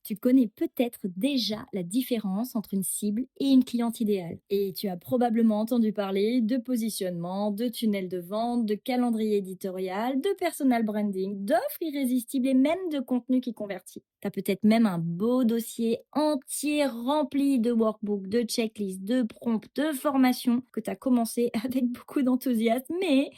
Tu connais peut-être déjà la différence entre une cible et une cliente idéale. Et tu as probablement entendu parler de positionnement, de tunnel de vente, de calendrier éditorial, de personal branding, d'offres irrésistibles et même de contenu qui convertit. Tu as peut-être même un beau dossier entier rempli de workbooks, de checklists, de prompts, de formations que tu as commencé avec beaucoup d'enthousiasme, mais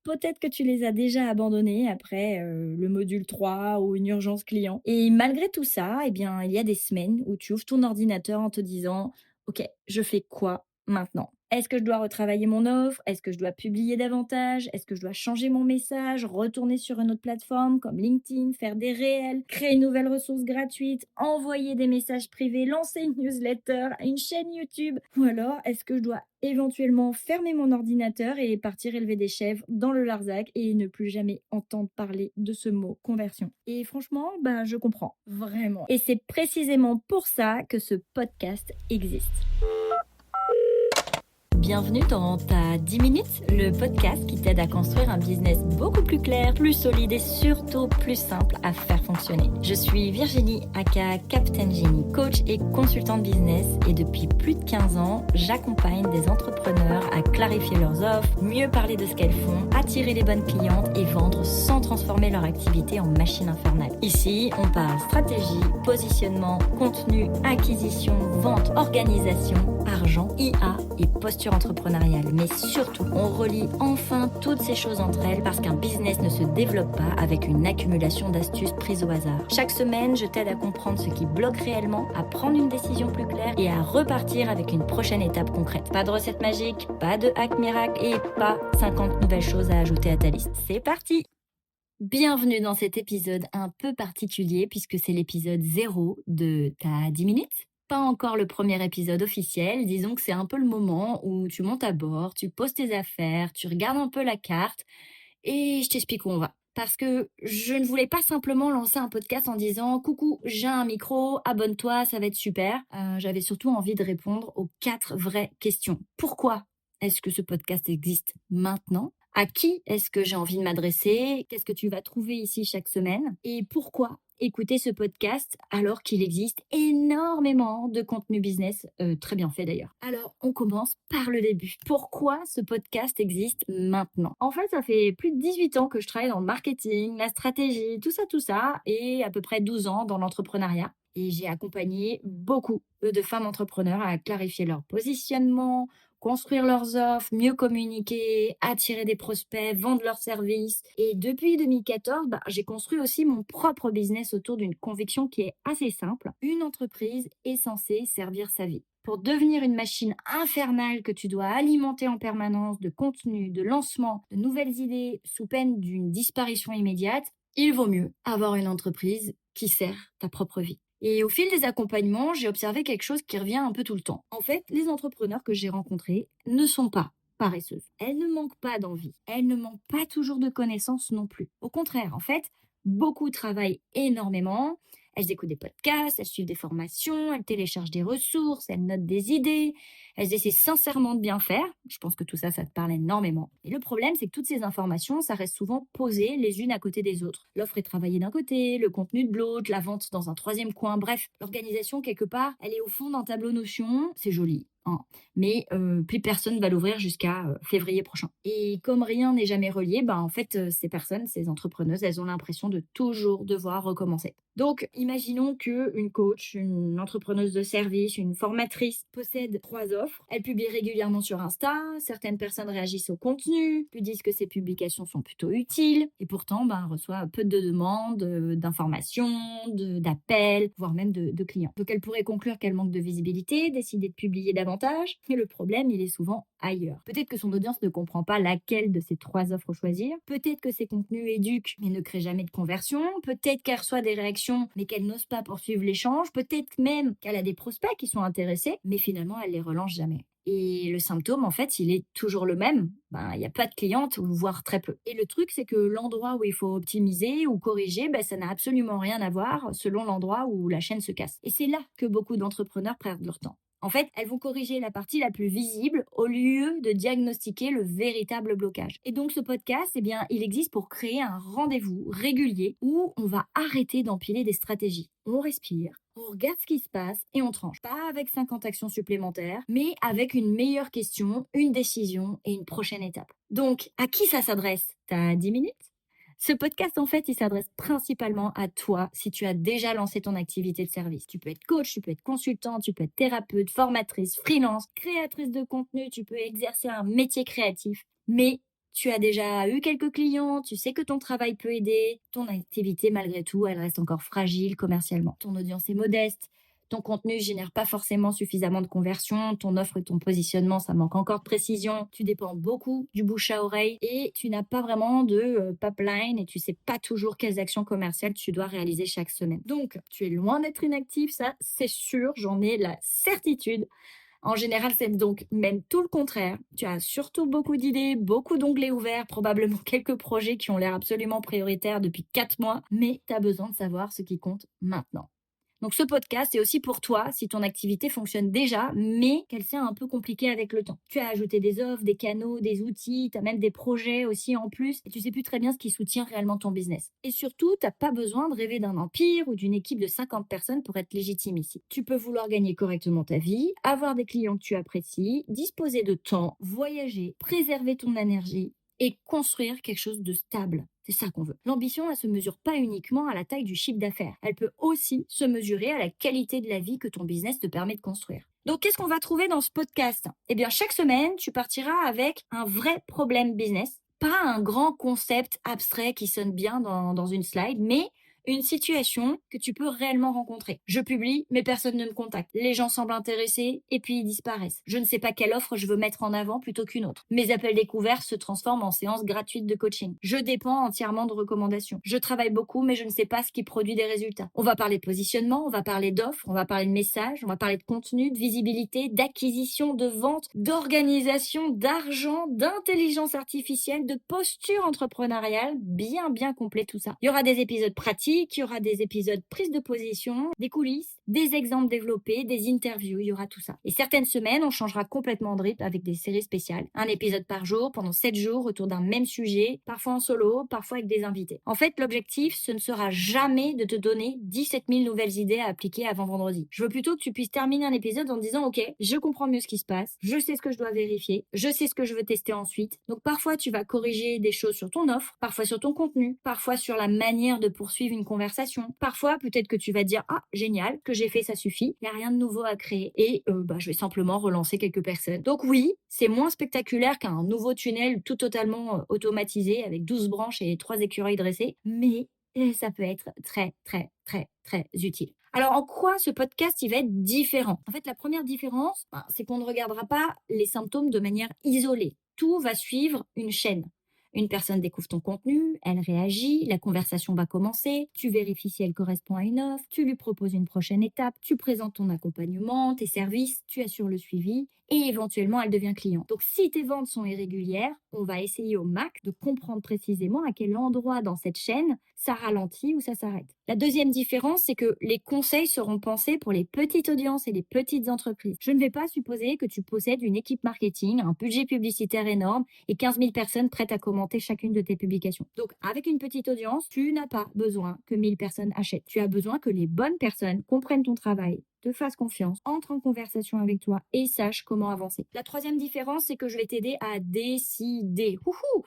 peut-être que tu les as déjà abandonnés après le module 3 ou une urgence client. Et malgré tout ça, eh bien, il y a des semaines où tu ouvres ton ordinateur en te disant: «OK, je fais quoi maintenant? Est-ce que je dois retravailler mon offre? Est-ce que je dois publier davantage? Est-ce que je dois changer mon message, retourner sur une autre plateforme comme LinkedIn, faire des réels, créer une nouvelle ressource gratuite, envoyer des messages privés, lancer une newsletter, une chaîne YouTube? Ou alors est-ce que je dois éventuellement fermer mon ordinateur et partir élever des chèvres dans le Larzac et ne plus jamais entendre parler de ce mot conversion?» Et franchement, bah, je comprends, vraiment. Et c'est précisément pour ça que ce podcast existe. Bienvenue dans ta 10 minutes, le podcast qui t'aide à construire un business beaucoup plus clair, plus solide et surtout plus simple à faire fonctionner. Je suis Virginie, aka Captain Genie, coach et consultante business, et depuis plus de 15 ans, j'accompagne des entrepreneurs à clarifier leurs offres, mieux parler de ce qu'elles font, attirer les bonnes clientes et vendre sans transformer leur activité en machine infernale. Ici, on parle stratégie, positionnement, contenu, acquisition, vente, organisation, argent, IA et posture entrepreneuriale. Mais surtout, on relie enfin toutes ces choses entre elles parce qu'un business ne se développe pas avec une accumulation d'astuces prises au hasard. Chaque semaine, je t'aide à comprendre ce qui bloque réellement, à prendre une décision plus claire et à repartir avec une prochaine étape concrète. Pas de recette magique, pas de hack miracle et pas 50 nouvelles choses à ajouter à ta liste. C'est parti! Bienvenue dans cet épisode un peu particulier puisque c'est l'épisode 0 de ta 10 minutes. Pas encore le premier épisode officiel, disons que c'est un peu le moment où tu montes à bord, tu poses tes affaires, tu regardes un peu la carte et je t'explique où on va. Parce que je ne voulais pas simplement lancer un podcast en disant: «Coucou, j'ai un micro, abonne-toi, ça va être super». J'avais surtout envie de répondre aux 4 vraies questions. Pourquoi est-ce que ce podcast existe maintenant? À qui est-ce que j'ai envie de m'adresser? Qu'est-ce que tu vas trouver ici chaque semaine? Et pourquoi écouter ce podcast alors qu'il existe énormément de contenu business, très bien fait d'ailleurs? Alors, on commence par le début. Pourquoi ce podcast existe maintenant? En fait, ça fait plus de 18 ans que je travaille dans le marketing, la stratégie, tout ça, et à peu près 12 ans dans l'entrepreneuriat. Et j'ai accompagné beaucoup de femmes entrepreneurs à clarifier leur positionnement, construire leurs offres, mieux communiquer, attirer des prospects, vendre leurs services. Et depuis 2014, bah, j'ai construit aussi mon propre business autour d'une conviction qui est assez simple. Une entreprise est censée servir sa vie. Pour devenir une machine infernale que tu dois alimenter en permanence de contenu, de lancement, de nouvelles idées, sous peine d'une disparition immédiate, il vaut mieux avoir une entreprise qui sert ta propre vie. Et au fil des accompagnements, j'ai observé quelque chose qui revient un peu tout le temps. En fait, les entrepreneurs que j'ai rencontrés ne sont pas paresseuses. Elles ne manquent pas d'envie. Elles ne manquent pas toujours de connaissances non plus. Au contraire, en fait, beaucoup travaillent énormément. Elles écoutent des podcasts, elles suivent des formations, elles téléchargent des ressources, elles notent des idées, elles essaient sincèrement de bien faire. Je pense que tout ça, ça te parle énormément. Et le problème, c'est que toutes ces informations, ça reste souvent posées les unes à côté des autres. L'offre est travaillée d'un côté, le contenu de l'autre, la vente dans un troisième coin. Bref, l'organisation, quelque part, elle est au fond d'un tableau Notion. C'est joli, hein, mais plus personne va l'ouvrir jusqu'à février prochain. Et comme rien n'est jamais relié, en fait, ces personnes, ces entrepreneuses, elles ont l'impression de toujours devoir recommencer. Donc, imaginons qu'une coach, une entrepreneuse de service, une formatrice possède 3 offres. Elle publie régulièrement sur Insta, certaines personnes réagissent au contenu, lui disent que ses publications sont plutôt utiles, et pourtant, elle reçoit peu de demandes, d'informations, d'appels, voire même de clients. Donc, elle pourrait conclure qu'elle manque de visibilité, décider de publier davantage, et le problème, il est souvent ailleurs. Peut-être que son audience ne comprend pas laquelle de ces 3 offres choisir, peut-être que ses contenus éduquent mais ne créent jamais de conversion, peut-être qu'elle reçoit des réactions mais qu'elle n'ose pas poursuivre l'échange, peut-être même qu'elle a des prospects qui sont intéressés mais finalement elle les relance jamais. Et le symptôme, en fait, il est toujours le même. Il n'y a pas de clientes, ou voire très peu. Et le truc, c'est que l'endroit où il faut optimiser ou corriger, ça n'a absolument rien à voir selon l'endroit où la chaîne se casse. Et c'est là que beaucoup d'entrepreneurs perdent leur temps. En fait, elles vont corriger la partie la plus visible au lieu de diagnostiquer le véritable blocage. Et donc ce podcast, il existe pour créer un rendez-vous régulier où on va arrêter d'empiler des stratégies. On respire, on regarde ce qui se passe et on tranche. Pas avec 50 actions supplémentaires, mais avec une meilleure question, une décision et une prochaine étape. Donc, à qui ça s'adresse? T'as 10 minutes? Ce podcast, en fait, il s'adresse principalement à toi si tu as déjà lancé ton activité de service. Tu peux être coach, tu peux être consultant, tu peux être thérapeute, formatrice, freelance, créatrice de contenu, tu peux exercer un métier créatif. Mais tu as déjà eu quelques clients, tu sais que ton travail peut aider. Ton activité, malgré tout, elle reste encore fragile commercialement. Ton audience est modeste. Ton contenu génère pas forcément suffisamment de conversion, ton offre et ton positionnement, ça manque encore de précision. Tu dépends beaucoup du bouche à oreille et tu n'as pas vraiment de pipeline et tu sais pas toujours quelles actions commerciales tu dois réaliser chaque semaine. Donc, tu es loin d'être inactif, ça c'est sûr, j'en ai la certitude. En général, c'est donc même tout le contraire. Tu as surtout beaucoup d'idées, beaucoup d'onglets ouverts, probablement quelques projets qui ont l'air absolument prioritaires depuis 4 mois, mais tu as besoin de savoir ce qui compte maintenant. Donc ce podcast est aussi pour toi si ton activité fonctionne déjà, mais qu'elle s'est un peu compliquée avec le temps. Tu as ajouté des offres, des canaux, des outils, tu as même des projets aussi en plus, et tu sais plus très bien ce qui soutient réellement ton business. Et surtout, tu n'as pas besoin de rêver d'un empire ou d'une équipe de 50 personnes pour être légitime ici. Tu peux vouloir gagner correctement ta vie, avoir des clients que tu apprécies, disposer de temps, voyager, préserver ton énergie et construire quelque chose de stable. C'est ça qu'on veut. L'ambition, elle se mesure pas uniquement à la taille du chiffre d'affaires. Elle peut aussi se mesurer à la qualité de la vie que ton business te permet de construire. Donc, qu'est-ce qu'on va trouver dans ce podcast? Chaque semaine, tu partiras avec un vrai problème business. Pas un grand concept abstrait qui sonne bien dans une slide, mais une situation que tu peux réellement rencontrer. Je publie, mais personne ne me contacte. Les gens semblent intéressés et puis ils disparaissent. Je ne sais pas quelle offre je veux mettre en avant plutôt qu'une autre. Mes appels découverts se transforment en séances gratuites de coaching. Je dépends entièrement de recommandations. Je travaille beaucoup, mais je ne sais pas ce qui produit des résultats. On va parler de positionnement, on va parler d'offres, on va parler de messages, on va parler de contenu, de visibilité, d'acquisition, de vente, d'organisation, d'argent, d'intelligence artificielle, de posture entrepreneuriale, bien complet tout ça. Il y aura des épisodes pratiques, il y aura des épisodes prise de position, des coulisses, des exemples développés, des interviews, il y aura tout ça. Et certaines semaines, on changera complètement de rythme avec des séries spéciales. Un épisode par jour, pendant 7 jours, autour d'un même sujet, parfois en solo, parfois avec des invités. En fait, l'objectif, ce ne sera jamais de te donner 17 000 nouvelles idées à appliquer avant vendredi. Je veux plutôt que tu puisses terminer un épisode en te disant, ok, je comprends mieux ce qui se passe, je sais ce que je dois vérifier, je sais ce que je veux tester ensuite. Donc parfois, tu vas corriger des choses sur ton offre, parfois sur ton contenu, parfois sur la manière de poursuivre une conversation. Parfois, peut-être que tu vas te dire, ah, génial, que j'ai fait, ça suffit, il n'y a rien de nouveau à créer et je vais simplement relancer quelques personnes. Donc oui, c'est moins spectaculaire qu'un nouveau tunnel tout totalement automatisé avec 12 branches et 3 écureuils dressés, mais ça peut être très utile. Alors, en quoi ce podcast, il va être différent? En fait, la première différence, c'est qu'on ne regardera pas les symptômes de manière isolée. Tout va suivre une chaîne. Une personne découvre ton contenu, elle réagit, la conversation va commencer, tu vérifies si elle correspond à une offre, tu lui proposes une prochaine étape, tu présentes ton accompagnement, tes services, tu assures le suivi et éventuellement elle devient client. Donc si tes ventes sont irrégulières, on va essayer au max de comprendre précisément à quel endroit dans cette chaîne ça ralentit ou ça s'arrête. La deuxième différence, c'est que les conseils seront pensés pour les petites audiences et les petites entreprises. Je ne vais pas supposer que tu possèdes une équipe marketing, un budget publicitaire énorme et 15 000 personnes prêtes à commenter chacune de tes publications. Donc, avec une petite audience, tu n'as pas besoin que 1000 personnes achètent. Tu as besoin que les bonnes personnes comprennent ton travail, te fassent confiance, entrent en conversation avec toi et sachent comment avancer. La troisième différence, c'est que je vais t'aider à décider.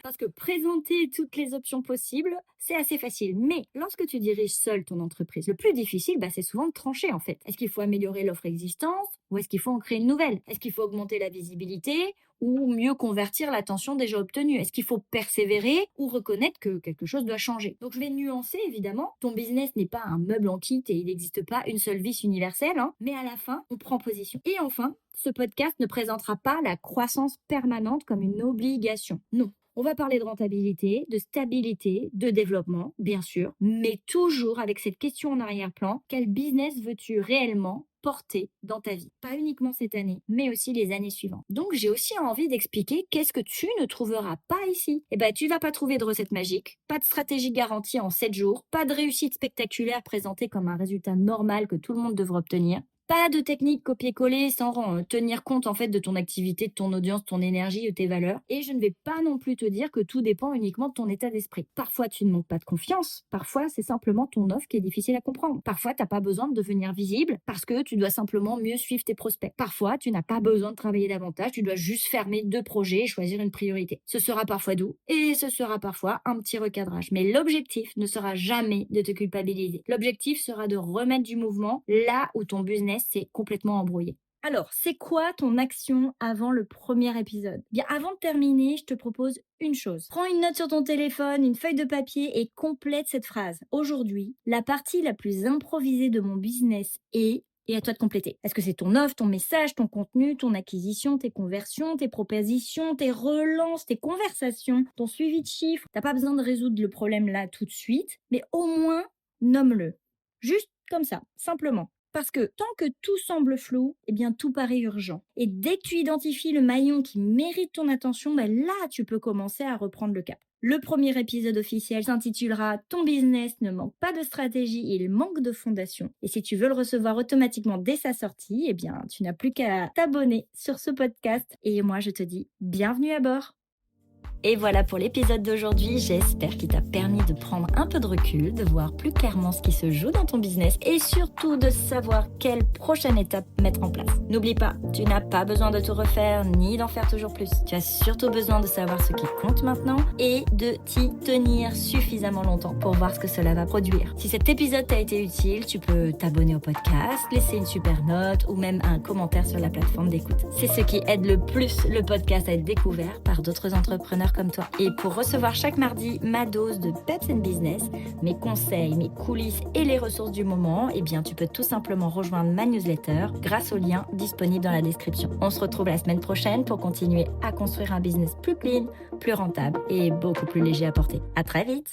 Parce que présenter toutes les options possibles, c'est assez facile. Mais lorsque tu diriges seul ton entreprise, le plus difficile, c'est souvent de trancher en fait. Est-ce qu'il faut améliorer l'offre existante ou est-ce qu'il faut en créer une nouvelle? Est-ce qu'il faut augmenter la visibilité ou mieux convertir l'attention déjà obtenue? Est-ce qu'il faut persévérer ou reconnaître que quelque chose doit changer? Donc je vais nuancer évidemment. Ton business n'est pas un meuble en kit et il n'existe pas une seule vis universelle, mais à la fin, on prend position. Et enfin, ce podcast ne présentera pas la croissance permanente comme une obligation. Non. On va parler de rentabilité, de stabilité, de développement, bien sûr, mais toujours avec cette question en arrière-plan, quel business veux-tu réellement porter dans ta vie? Pas uniquement cette année, mais aussi les années suivantes. Donc, j'ai aussi envie d'expliquer qu'est-ce que tu ne trouveras pas ici. Tu vas pas trouver de recette magique, pas de stratégie garantie en 7 jours, pas de réussite spectaculaire présentée comme un résultat normal que tout le monde devrait obtenir. Pas de technique copier-coller sans tenir compte en fait de ton activité, de ton audience, de ton énergie, de tes valeurs. Et je ne vais pas non plus te dire que tout dépend uniquement de ton état d'esprit. Parfois, tu ne manques pas de confiance. Parfois, c'est simplement ton offre qui est difficile à comprendre. Parfois, tu n'as pas besoin de devenir visible parce que tu dois simplement mieux suivre tes prospects. Parfois, tu n'as pas besoin de travailler davantage. Tu dois juste fermer 2 projets et choisir une priorité. Ce sera parfois doux et ce sera parfois un petit recadrage. Mais l'objectif ne sera jamais de te culpabiliser. L'objectif sera de remettre du mouvement là où ton business s'est complètement embrouillé. Alors, c'est quoi ton action avant le premier épisode? Bien, avant de terminer, je te propose une chose. Prends une note sur ton téléphone, une feuille de papier et complète cette phrase. Aujourd'hui, la partie la plus improvisée de mon business est... Et à toi de compléter. Est-ce que c'est ton offre, ton message, ton contenu, ton acquisition, tes conversions, tes propositions, tes relances, tes conversations, ton suivi de chiffres? T'as pas besoin de résoudre le problème là tout de suite, mais au moins nomme-le. Juste comme ça, simplement. Parce que tant que tout semble flou, eh bien tout paraît urgent. Et dès que tu identifies le maillon qui mérite ton attention, ben là tu peux commencer à reprendre le cap. Le premier épisode officiel s'intitulera « Ton business ne manque pas de stratégie, il manque de fondation ». Et si tu veux le recevoir automatiquement dès sa sortie, eh bien tu n'as plus qu'à t'abonner sur ce podcast. Et moi je te dis bienvenue à bord. Et voilà pour l'épisode d'aujourd'hui, j'espère qu'il t'a permis de prendre un peu de recul, de voir plus clairement ce qui se joue dans ton business et surtout de savoir quelle prochaine étape mettre en place. N'oublie pas, tu n'as pas besoin de tout refaire ni d'en faire toujours plus. Tu as surtout besoin de savoir ce qui compte maintenant et de t'y tenir suffisamment longtemps pour voir ce que cela va produire. Si cet épisode t'a été utile, tu peux t'abonner au podcast, laisser une super note ou même un commentaire sur la plateforme d'écoute. C'est ce qui aide le plus le podcast à être découvert par d'autres entrepreneurs comme toi. Et pour recevoir chaque mardi ma dose de Peps and Business, mes conseils, mes coulisses et les ressources du moment, eh bien tu peux tout simplement rejoindre ma newsletter grâce au lien disponible dans la description. On se retrouve la semaine prochaine pour continuer à construire un business plus clean, plus rentable et beaucoup plus léger à porter. À très vite!